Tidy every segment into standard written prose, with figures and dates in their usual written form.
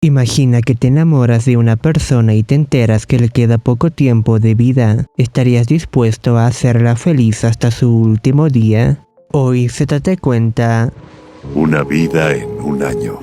Imagina que te enamoras de una persona y te enteras que le queda poco tiempo de vida. ¿Estarías dispuesto a hacerla feliz hasta su último día? Hoy se te cuenta. Una vida en un año.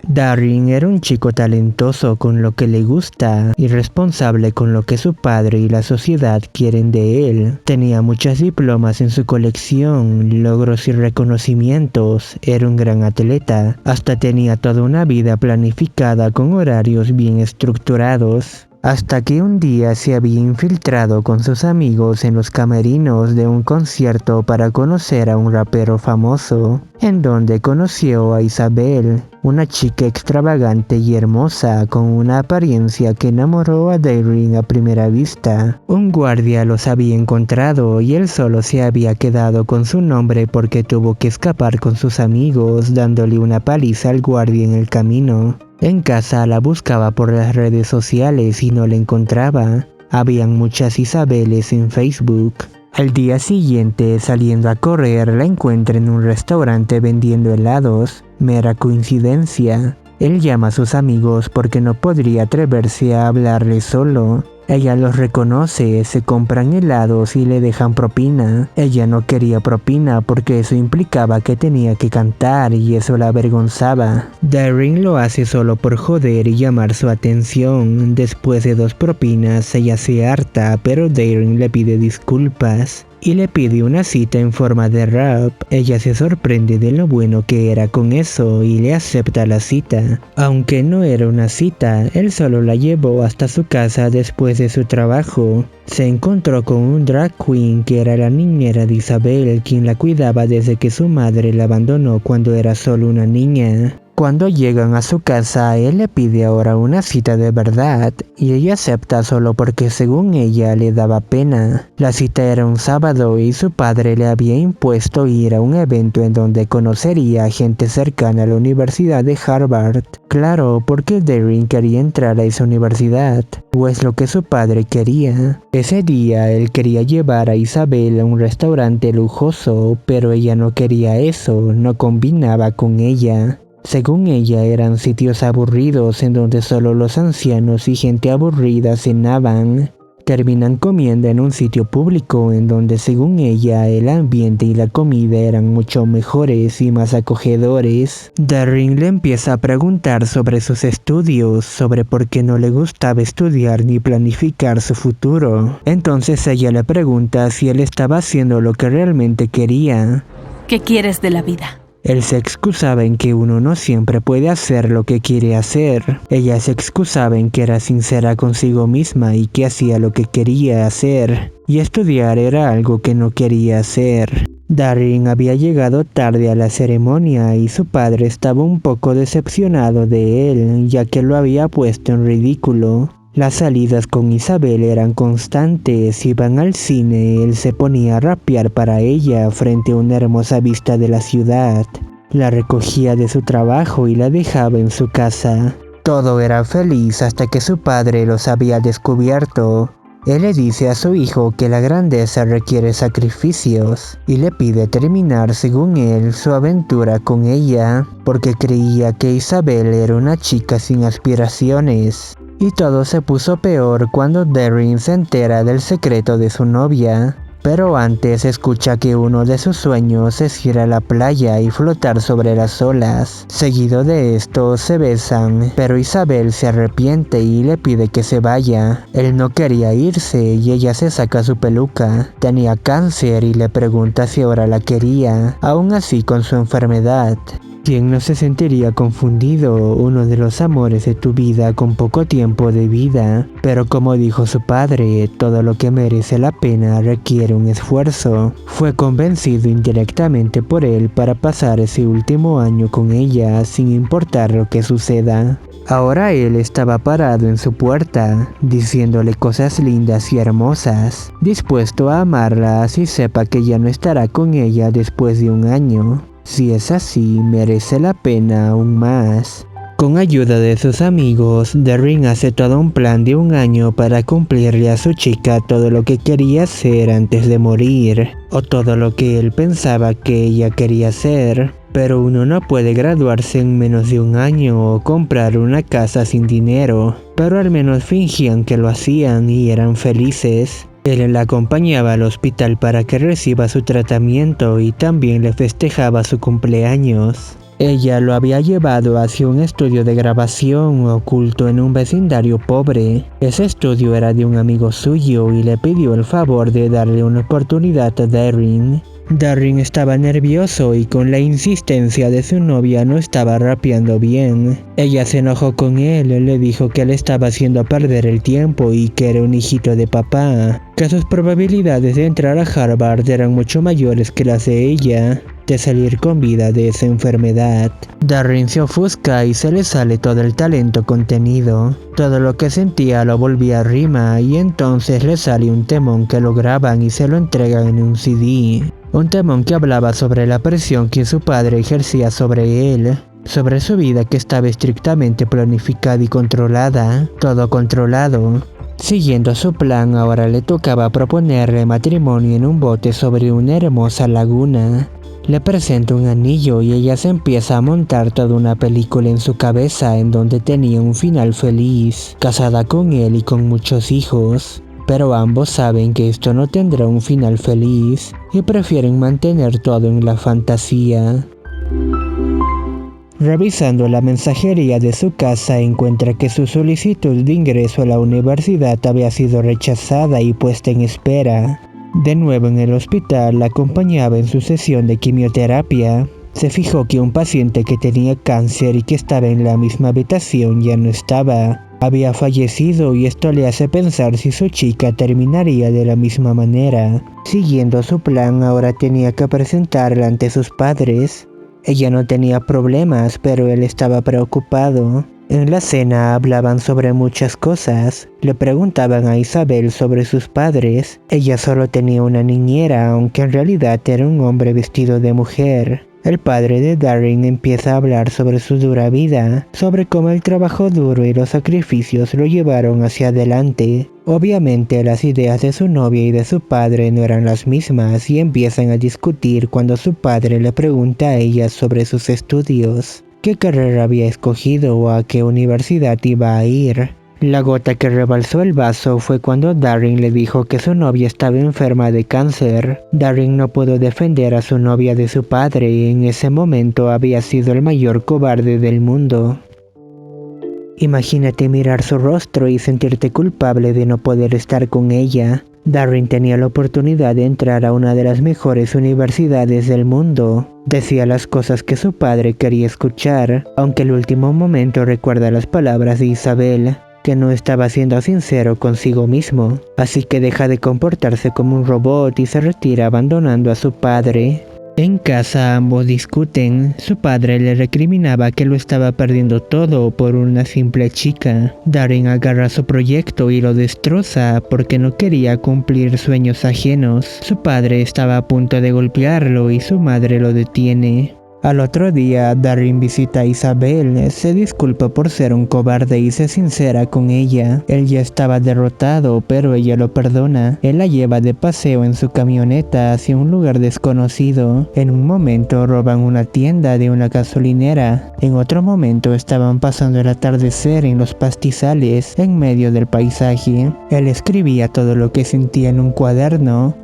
Darren era un chico talentoso con lo que le gusta y responsable con lo que su padre y la sociedad quieren de él. Tenía muchos diplomas en su colección, logros y reconocimientos, era un gran atleta, hasta tenía toda una vida planificada con horarios bien estructurados. Hasta que un día se había infiltrado con sus amigos en los camerinos de un concierto para conocer a un rapero famoso, en donde conoció a Isabel, una chica extravagante y hermosa con una apariencia que enamoró a Darren a primera vista. Un guardia los había encontrado y él solo se había quedado con su nombre porque tuvo que escapar con sus amigos, dándole una paliza al guardia en el camino. En casa la buscaba por las redes sociales y no la encontraba. Habían muchas Isabeles en Facebook. Al día siguiente, saliendo a correr, la encuentra en un restaurante vendiendo helados. Mera coincidencia. Él llama a sus amigos porque no podría atreverse a hablarle solo. Ella los reconoce, se compran helados y le dejan propina. Ella no quería propina porque eso implicaba que tenía que cantar y eso la avergonzaba. Darren lo hace solo por joder y llamar su atención. Después de 2 propinas, ella se harta, pero Darren le pide disculpas y le pide una cita en forma de rap. Ella se sorprende de lo bueno que era con eso y le acepta la cita. Aunque no era una cita, él solo la llevó hasta su casa después de su trabajo. Se encontró con un drag queen que era la niñera de Isabel, quien la cuidaba desde que su madre la abandonó cuando era solo una niña. Cuando llegan a su casa, él le pide ahora una cita de verdad y ella acepta solo porque según ella le daba pena. La cita era un sábado y su padre le había impuesto ir a un evento en donde conocería a gente cercana a la Universidad de Harvard. Claro, porque Darren quería entrar a esa universidad, o es lo que su padre quería. Ese día él quería llevar a Isabel a un restaurante lujoso, pero ella no quería eso, no combinaba con ella. Según ella, eran sitios aburridos en donde solo los ancianos y gente aburrida cenaban. Terminan comiendo en un sitio público en donde, según ella, el ambiente y la comida eran mucho mejores y más acogedores. Darren le empieza a preguntar sobre sus estudios, sobre por qué no le gustaba estudiar ni planificar su futuro. Entonces ella le pregunta si él estaba haciendo lo que realmente quería. ¿Qué quieres de la vida? Él se excusaba en que uno no siempre puede hacer lo que quiere hacer. Ella se excusaba en que era sincera consigo misma y que hacía lo que quería hacer. Y estudiar era algo que no quería hacer. Darren había llegado tarde a la ceremonia y su padre estaba un poco decepcionado de él, ya que lo había puesto en ridículo. Las salidas con Isabel eran constantes, iban al cine, él se ponía a rapear para ella frente a una hermosa vista de la ciudad. La recogía de su trabajo y la dejaba en su casa. Todo era feliz hasta que su padre los había descubierto. Él le dice a su hijo que la grandeza requiere sacrificios y le pide terminar, según él, su aventura con ella, porque creía que Isabel era una chica sin aspiraciones. Y todo se puso peor cuando Darren se entera del secreto de su novia. Pero antes escucha que uno de sus sueños es ir a la playa y flotar sobre las olas. Seguido de esto se besan, pero Isabel se arrepiente y le pide que se vaya. Él no quería irse y ella se saca su peluca. Tenía cáncer y le pregunta si ahora la quería, aún así con su enfermedad. ¿Quién no se sentiría confundido? Uno de los amores de tu vida con poco tiempo de vida. Pero como dijo su padre, todo lo que merece la pena requiere un esfuerzo. Fue convencido indirectamente por él para pasar ese último año con ella sin importar lo que suceda. Ahora él estaba parado en su puerta, diciéndole cosas lindas y hermosas, dispuesto a amarla así sepa que ya no estará con ella después de un año. Si es así, merece la pena aún más. Con ayuda de sus amigos, Darren hace todo un plan de un año para cumplirle a su chica todo lo que quería hacer antes de morir, o todo lo que él pensaba que ella quería hacer. pero uno no puede graduarse en menos de un año o comprar una casa sin dinero, pero al menos fingían que lo hacían y eran felices. Él la acompañaba al hospital para que reciba su tratamiento y también le festejaba su cumpleaños. Ella lo había llevado hacia un estudio de grabación oculto en un vecindario pobre. Ese estudio era de un amigo suyo y le pidió el favor de darle una oportunidad a Darren. Darren estaba nervioso y con la insistencia de su novia no estaba rapeando bien. Ella se enojó con él, le dijo que le estaba haciendo perder el tiempo y que era un hijito de papá, que sus probabilidades de entrar a Harvard eran mucho mayores que las de ella, de salir con vida de esa enfermedad. Darren se ofusca y se le sale todo el talento contenido. Todo lo que sentía lo volvía a rima y entonces le sale un temón que lo graban y se lo entregan en un CD. Un temón que hablaba sobre la presión que su padre ejercía sobre él, sobre su vida que estaba estrictamente planificada y controlada, todo controlado. Siguiendo su plan, ahora le tocaba proponerle matrimonio en un bote sobre una hermosa laguna. Le presenta un anillo y ella se empieza a montar toda una película en su cabeza en donde tenía un final feliz, casada con él y con muchos hijos. Pero ambos saben que esto no tendrá un final feliz y prefieren mantener todo en la fantasía. Revisando la mensajería de su casa, encuentra que su solicitud de ingreso a la universidad había sido rechazada y puesta en espera. De nuevo en el hospital, la acompañaba en su sesión de quimioterapia. Se fijó que un paciente que tenía cáncer y que estaba en la misma habitación ya no estaba. Había fallecido y esto le hace pensar si su chica terminaría de la misma manera. Siguiendo su plan, ahora tenía que presentarla ante sus padres. Ella no tenía problemas, pero él estaba preocupado. En la cena hablaban sobre muchas cosas. Le preguntaban a Isabel sobre sus padres. Ella solo tenía una niñera, aunque en realidad era un hombre vestido de mujer. El padre de Darren empieza a hablar sobre su dura vida, sobre cómo el trabajo duro y los sacrificios lo llevaron hacia adelante. Obviamente las ideas de su novia y de su padre no eran las mismas y empiezan a discutir cuando su padre le pregunta a ella sobre sus estudios, qué carrera había escogido o a qué universidad iba a ir. La gota que rebalsó el vaso fue cuando Darren le dijo que su novia estaba enferma de cáncer. Darren no pudo defender a su novia de su padre y en ese momento había sido el mayor cobarde del mundo. Imagínate mirar su rostro y sentirte culpable de no poder estar con ella. Darren tenía la oportunidad de entrar a una de las mejores universidades del mundo. Decía las cosas que su padre quería escuchar, aunque al último momento recuerda las palabras de Isabel, que no estaba siendo sincero consigo mismo, así que deja de comportarse como un robot y se retira abandonando a su padre. En casa ambos discuten. Su padre le recriminaba que lo estaba perdiendo todo por una simple chica. Darren agarra su proyecto y lo destroza porque no quería cumplir sueños ajenos. Su padre estaba a punto de golpearlo y su madre lo detiene. Al otro día, Darren visita a Isabel, se disculpa por ser un cobarde y se sincera con ella. Él ya estaba derrotado, pero ella lo perdona. Él la lleva de paseo en su camioneta hacia un lugar desconocido. En un momento roban una tienda de una gasolinera. En otro momento estaban pasando el atardecer en los pastizales, en medio del paisaje. Él escribía todo lo que sentía en un cuaderno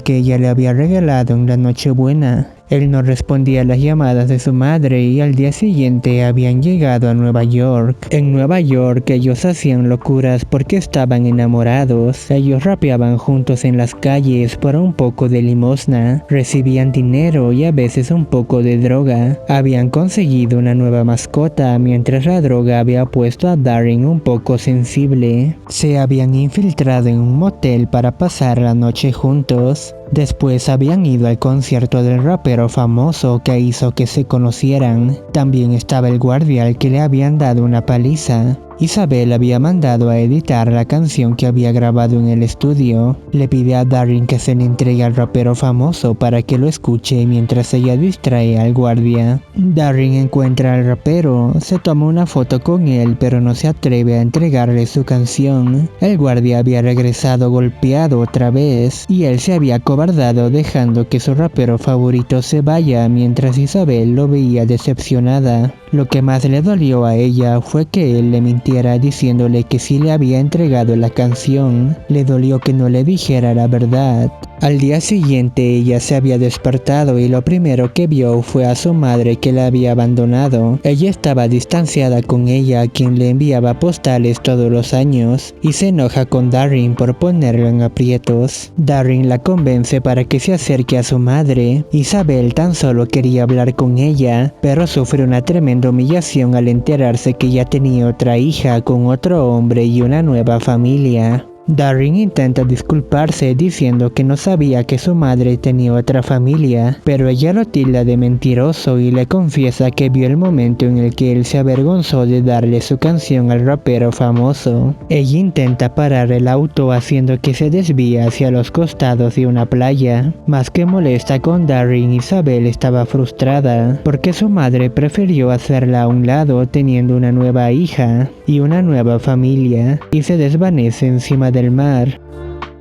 que ella le había regalado en la Nochebuena. Él no respondía a las llamadas de su madre y al día siguiente habían llegado a Nueva York. En Nueva York ellos hacían locuras porque estaban enamorados. Ellos rapeaban juntos en las calles por un poco de limosna. Recibían dinero y a veces un poco de droga. Habían conseguido una nueva mascota mientras la droga había puesto a Darren un poco sensible. Se habían infiltrado en un motel para pasar la noche juntos. Después habían ido al concierto del rapero famoso que hizo que se conocieran. También estaba el guardia al que le habían dado una paliza. Isabel había mandado a editar la canción que había grabado en el estudio. Le pide a Darren que se le entregue al rapero famoso para que lo escuche mientras ella distrae al guardia. Darren encuentra al rapero, se toma una foto con él pero no se atreve a entregarle su canción. El guardia había regresado golpeado otra vez y él se había acobardado dejando que su rapero favorito se vaya mientras Isabel lo veía decepcionada. Lo que más le dolió a ella fue que él le mintiera diciéndole que sí le había entregado la canción. Le dolió que no le dijera la verdad. Al día siguiente ella se había despertado y lo primero que vio fue a su madre que la había abandonado. Ella estaba distanciada con ella, quien le enviaba postales todos los años, y se enoja con Darren por ponerlo en aprietos. Darren la convence para que se acerque a su madre. Isabel tan solo quería hablar con ella, pero sufre una tremenda humillación al enterarse que ya tenía otra hija con otro hombre y una nueva familia. Darren intenta disculparse diciendo que no sabía que su madre tenía otra familia, pero ella lo tilda de mentiroso y le confiesa que vio el momento en el que él se avergonzó de darle su canción al rapero famoso. Ella intenta parar el auto haciendo que se desvía hacia los costados de una playa. Más que molesta con Darren, Isabel estaba frustrada porque su madre prefirió hacerla a un lado teniendo una nueva hija y una nueva familia, y se desvanece encima del mar.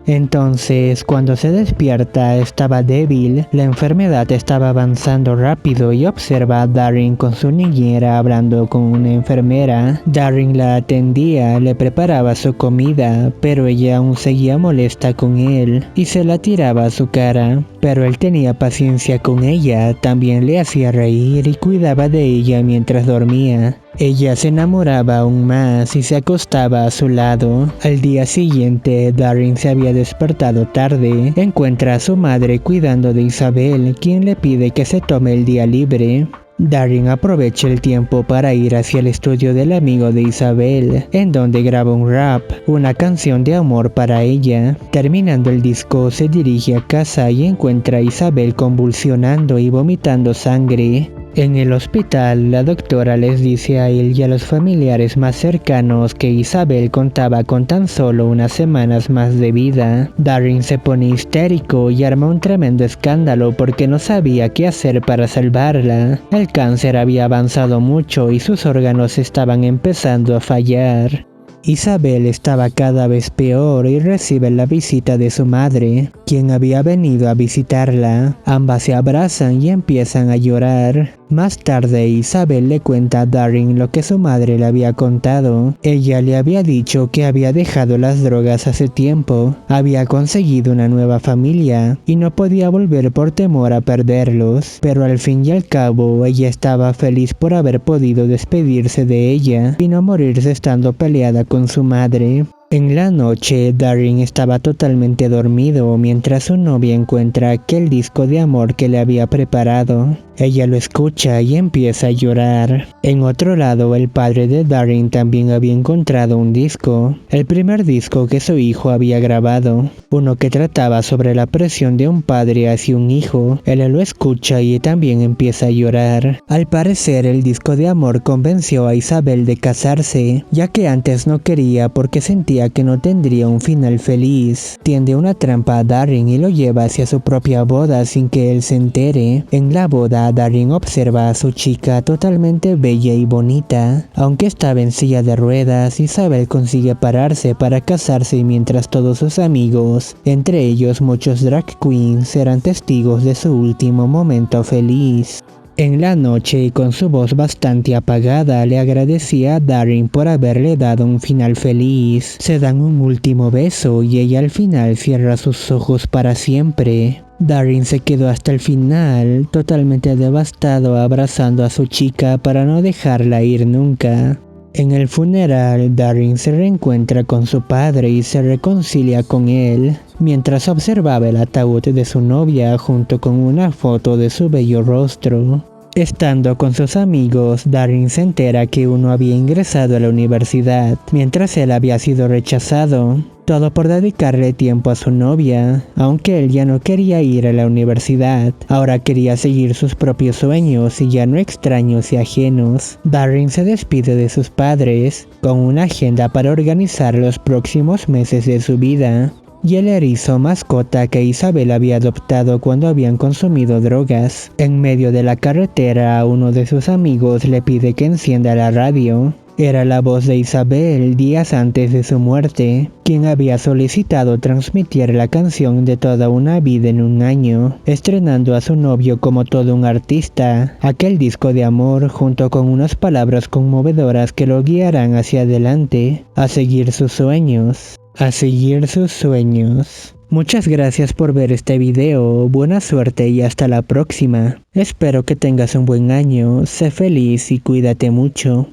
Entonces, cuando se despierta, estaba débil, la enfermedad estaba avanzando rápido y observa a Darren con su niñera hablando con una enfermera. Darren la atendía, le preparaba su comida, pero ella aún seguía molesta con él y se la tiraba a su cara. Pero él tenía paciencia con ella, también le hacía reír y cuidaba de ella mientras dormía. Ella se enamoraba aún más y se acostaba a su lado. Al día siguiente, Darren se había despertado tarde. Encuentra a su madre cuidando de Isabel, quien le pide que se tome el día libre. Darren aprovecha el tiempo para ir hacia el estudio del amigo de Isabel, en donde graba un rap, una canción de amor para ella. Terminando el disco, se dirige a casa y encuentra a Isabel convulsionando y vomitando sangre. En el hospital, la doctora les dice a él y a los familiares más cercanos que Isabel contaba con tan solo unas semanas más de vida. Darren se pone histérico y arma un tremendo escándalo porque no sabía qué hacer para salvarla. El cáncer había avanzado mucho y sus órganos estaban empezando a fallar. Isabel estaba cada vez peor y recibe la visita de su madre, quien había venido a visitarla. Ambas se abrazan y empiezan a llorar. Más tarde, Isabel le cuenta a Darren lo que su madre le había contado. Ella le había dicho que había dejado las drogas hace tiempo, había conseguido una nueva familia y no podía volver por temor a perderlos. Pero al fin y al cabo, ella estaba feliz por haber podido despedirse de ella y no morirse estando peleada con su madre. En la noche, Darren estaba totalmente dormido mientras su novia encuentra aquel disco de amor que le había preparado. Ella lo escucha y empieza a llorar. En otro lado, el padre de Darren también había encontrado un disco, el primer disco que su hijo había grabado, uno que trataba sobre la presión de un padre hacia un hijo. Él lo escucha y también empieza a llorar. Al parecer, el disco de amor convenció a Isabel de casarse, ya que antes no quería porque sentía que no tendría un final feliz. Tiende una trampa a Darren y lo lleva hacia su propia boda sin que él se entere. En la boda, Darren observa a su chica totalmente bella y bonita. Aunque estaba en silla de ruedas, Isabel consigue pararse para casarse mientras todos sus amigos, entre ellos muchos drag queens, eran testigos de su último momento feliz. En la noche, con su voz bastante apagada, le agradecía a Darren por haberle dado un final feliz. Se dan un último beso y ella al final cierra sus ojos para siempre. Darren se quedó hasta el final, totalmente devastado, abrazando a su chica para no dejarla ir nunca. En el funeral, Darren se reencuentra con su padre y se reconcilia con él, mientras observaba el ataúd de su novia junto con una foto de su bello rostro. Estando con sus amigos, Darren se entera que uno había ingresado a la universidad, mientras él había sido rechazado. Todo por dedicarle tiempo a su novia, aunque él ya no quería ir a la universidad, ahora quería seguir sus propios sueños y ya no extraños y ajenos. Darren se despide de sus padres, con una agenda para organizar los próximos meses de su vida. Y el erizo mascota que Isabel había adoptado cuando habían consumido drogas. En medio de la carretera, uno de sus amigos le pide que encienda la radio. Era la voz de Isabel días antes de su muerte, quien había solicitado transmitir la canción de Toda una vida en un año, estrenando a su novio como todo un artista, aquel disco de amor junto con unas palabras conmovedoras que lo guiarán hacia adelante, a seguir sus sueños. A seguir sus sueños. Muchas gracias por ver este video, buena suerte y hasta la próxima. Espero que tengas un buen año, sé feliz y cuídate mucho.